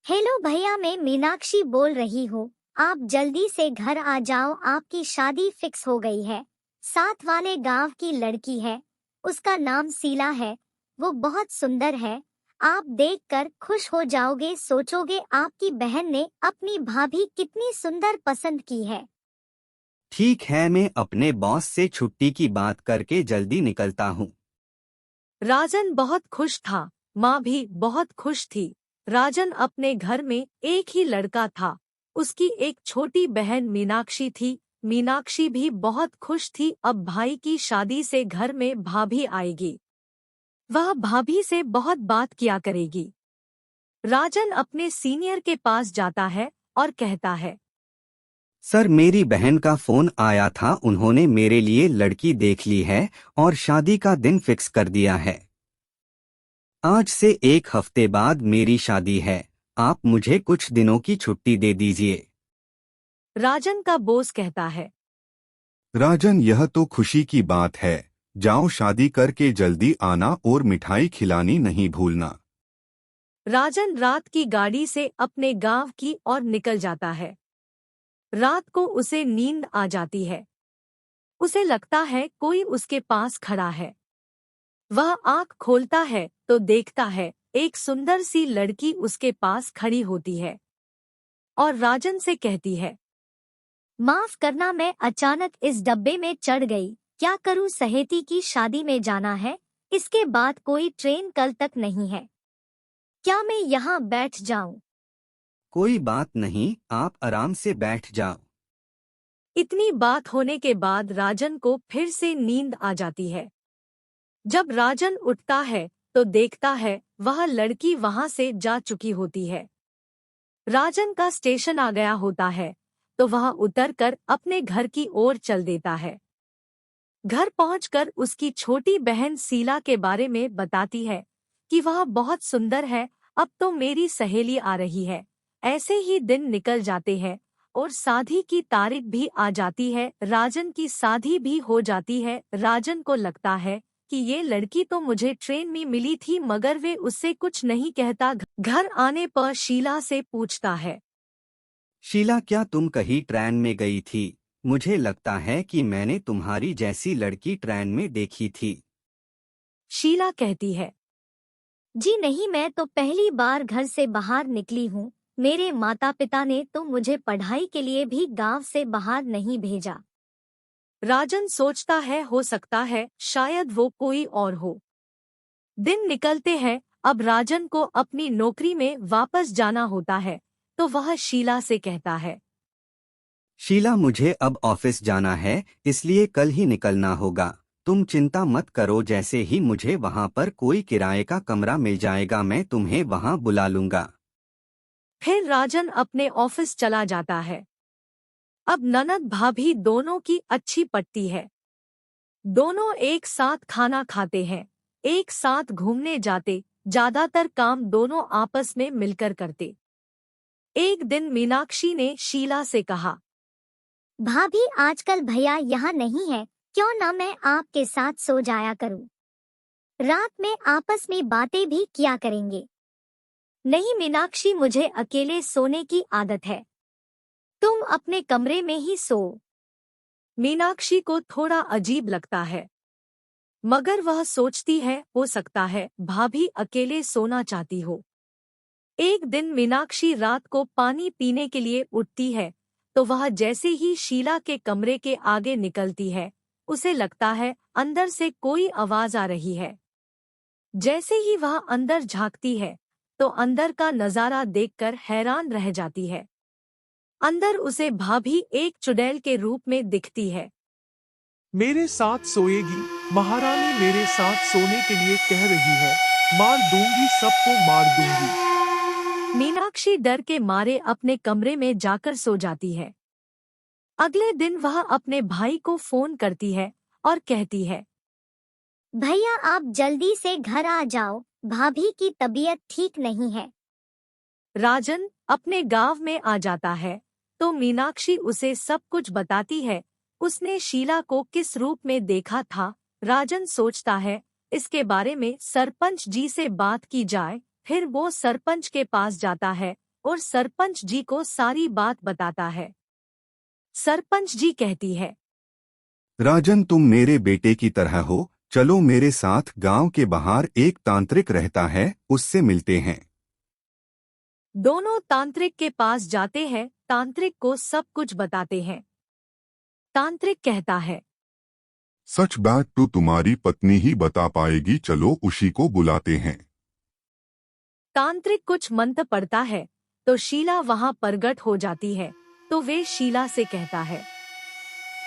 Hello भैया, मैं मीनाक्षी बोल रही हूँ। आप जल्दी से घर आ जाओ, आपकी शादी फिक्स हो गई है। साथ वाले गांव की लड़की है, उसका नाम शीला है। वो बहुत सुंदर है। आप देखकर खुश हो जाओगे, सोचोगे आपकी बहन ने अपनी भाभी कितनी सुंदर पसंद की है। ठीक है, मैं अपने बॉस से छुट्टी की बात करके जल्दी निकलता हूँ। राजन बहुत खुश था। माँ भी बहुत खुश थी। राजन अपने घर में एक ही लड़का था। उसकी एक छोटी बहन मीनाक्षी थी। मीनाक्षी भी बहुत खुश थी, अब भाई की शादी से घर में भाभी आएगी। वह भाभी से बहुत बात किया करेगी। राजन अपने सीनियर के पास जाता है और कहता है, सर, मेरी बहन का फोन आया था। उन्होंने मेरे लिए लड़की देख ली है और शादी का दिन फिक्स कर दिया है। आज से 1 हफ्ते बाद मेरी शादी है। आप मुझे कुछ दिनों की छुट्टी दे दीजिए। राजन का बॉस कहता है। राजन, यह तो खुशी की बात है। जाओ, शादी करके जल्दी आना और मिठाई खिलानी नहीं भूलना। राजन रात की गाड़ी से अपने गांव की ओर निकल जाता है। रात को उसे नींद आ जाती है। उसे लगता है कोई उसके पास खड़ा है। वह आंख खोलता है तो देखता है एक सुंदर सी लड़की उसके पास खड़ी होती है और राजन से कहती है, माफ करना, मैं अचानक इस डब्बे में चढ़ गई। क्या करूँ, सहेती की शादी में जाना है। इसके बाद कोई ट्रेन कल तक नहीं है। क्या मैं यहाँ बैठ जाऊं? कोई बात नहीं, आप आराम से बैठ जाओ। इतनी बात होने के बाद राजन को फिर से नींद आ जाती है। जब राजन उठता है तो देखता है वह लड़की वहां से जा चुकी होती है। राजन का स्टेशन आ गया होता है तो वह उतरकर अपने घर की ओर चल देता है। घर पहुंचकर उसकी छोटी बहन शीला के बारे में बताती है कि वह बहुत सुंदर है। अब तो मेरी सहेली आ रही है। ऐसे ही दिन निकल जाते हैं और शादी की तारीख भी आ जाती है। राजन की शादी भी हो जाती है। राजन को लगता है कि ये लड़की तो मुझे ट्रेन में मिली थी, मगर वे उससे कुछ नहीं कहता। घर आने पर शीला से पूछता है, शीला, क्या तुम कहीं ट्रेन में गई थी? मुझे लगता है कि मैंने तुम्हारी जैसी लड़की ट्रेन में देखी थी। शीला कहती है, जी नहीं, मैं तो पहली बार घर से बाहर निकली हूँ। मेरे माता पिता ने तो मुझे पढ़ाई के लिए भी गांव से बाहर नहीं भेजा। राजन सोचता है हो सकता है शायद वो कोई और हो। दिन निकलते हैं। अब राजन को अपनी नौकरी में वापस जाना होता है तो वह शीला से कहता है, शीला, मुझे अब ऑफिस जाना है, इसलिए कल ही निकलना होगा। तुम चिंता मत करो, जैसे ही मुझे वहां पर कोई किराए का कमरा मिल जाएगा मैं तुम्हें वहां बुला लूंगा। फिर राजन अपने ऑफिस चला जाता है। अब ननद भाभी दोनों की अच्छी पटती है। दोनों एक साथ खाना खाते हैं, एक साथ घूमने जाते। ज्यादातर काम दोनों आपस में मिलकर करते। एक दिन मीनाक्षी ने शीला से कहा, भाभी, आजकल भैया यहाँ नहीं है, क्यों ना मैं आपके साथ सो जाया करूँ। रात में आपस में बातें भी किया करेंगे। नहीं मीनाक्षी, मुझे अकेले सोने की आदत है। तुम अपने कमरे में ही सो। मीनाक्षी को थोड़ा अजीब लगता है, मगर वह सोचती है हो सकता है भाभी अकेले सोना चाहती हो। एक दिन मीनाक्षी रात को पानी पीने के लिए उठती है तो वह जैसे ही शीला के कमरे के आगे निकलती है, उसे लगता है अंदर से कोई आवाज आ रही है। जैसे ही वह अंदर झांकती है तो अंदर का नजारा देखकर हैरान रह जाती है। अंदर उसे भाभी एक चुड़ैल के रूप में दिखती है। मेरे साथ सोएगी? महारानी मेरे साथ सोने के लिए कह रही है। मार दूंगी, सबको मार दूंगी। मीनाक्षी डर के मारे अपने कमरे में जाकर सो जाती है। अगले दिन वह अपने भाई को फोन करती है और कहती है, भैया, आप जल्दी से घर आ जाओ, भाभी की तबीयत ठीक नहीं है। राजन अपने गांव में आ जाता है तो मीनाक्षी उसे सब कुछ बताती है। उसने शीला को किस रूप में देखा था। राजन सोचता है इसके बारे में सरपंच जी से बात की जाए। फिर वो सरपंच के पास जाता है और सरपंच जी को सारी बात बताता है। सरपंच जी कहती है, राजन, तुम मेरे बेटे की तरह हो, चलो मेरे साथ, गांव के बाहर एक तांत्रिक रहता है, उससे मिलते हैं। दोनों तांत्रिक के पास जाते हैं, तांत्रिक को सब कुछ बताते हैं। तांत्रिक कहता है, सच बात तो तुम्हारी पत्नी ही बता पाएगी, चलो उसी को बुलाते हैं। तांत्रिक कुछ मंत्र पढ़ता है तो शीला वहां प्रगट हो जाती है। तो वे शीला से कहता है,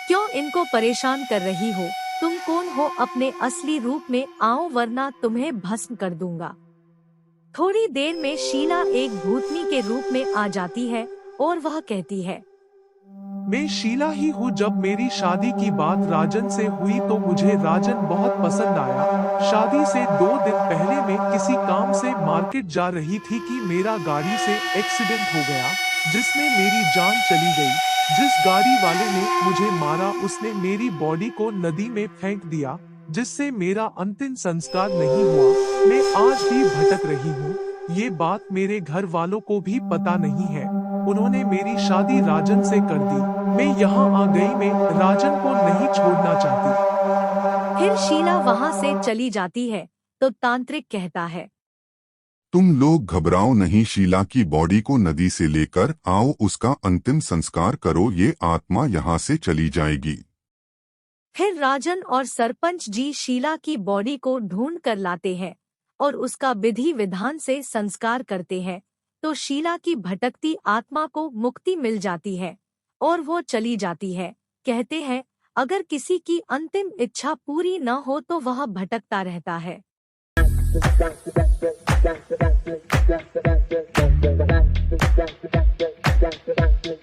क्यों इनको परेशान कर रही हो? तुम कौन हो? अपने असली रूप में आओ वरना तुम्हें भस्म कर दूंगा। थोड़ी देर में शीला एक भूतनी के रूप में आ जाती है और वह कहती है, मैं शीला ही हूँ। जब मेरी शादी की बात राजन से हुई तो मुझे राजन बहुत पसंद आया। शादी से 2 दिन पहले मैं किसी काम से मार्केट जा रही थी कि मेरा गाड़ी से एक्सीडेंट हो गया, जिसमें मेरी जान चली गई। जिस गाड़ी वाले ने मुझे मारा उसने मेरी बॉडी को नदी में फेंक दिया, जिससे मेरा अंतिम संस्कार नहीं हुआ। मैं आज भी भटक रही हूँ। ये बात मेरे घर वालों को भी पता नहीं है। उन्होंने मेरी शादी राजन से कर दी। मैं यहाँ आ गई, मैं राजन को नहीं छोड़ना चाहती। फिर शीला वहाँ से चली जाती है तो तांत्रिक कहता है, तुम लोग घबराओ नहीं, शीला की बॉडी को नदी से लेकर आओ, उसका अंतिम संस्कार करो, ये आत्मा यहाँ से चली जाएगी। फिर राजन और सरपंच जी शीला की बॉडी को ढूंढ कर लाते हैं और उसका विधि विधान से संस्कार करते हैं। तो शीला की भटकती आत्मा को मुक्ति मिल जाती है और वो चली जाती है। कहते हैं, अगर किसी की अंतिम इच्छा पूरी न हो तो वह भटकता रहता है।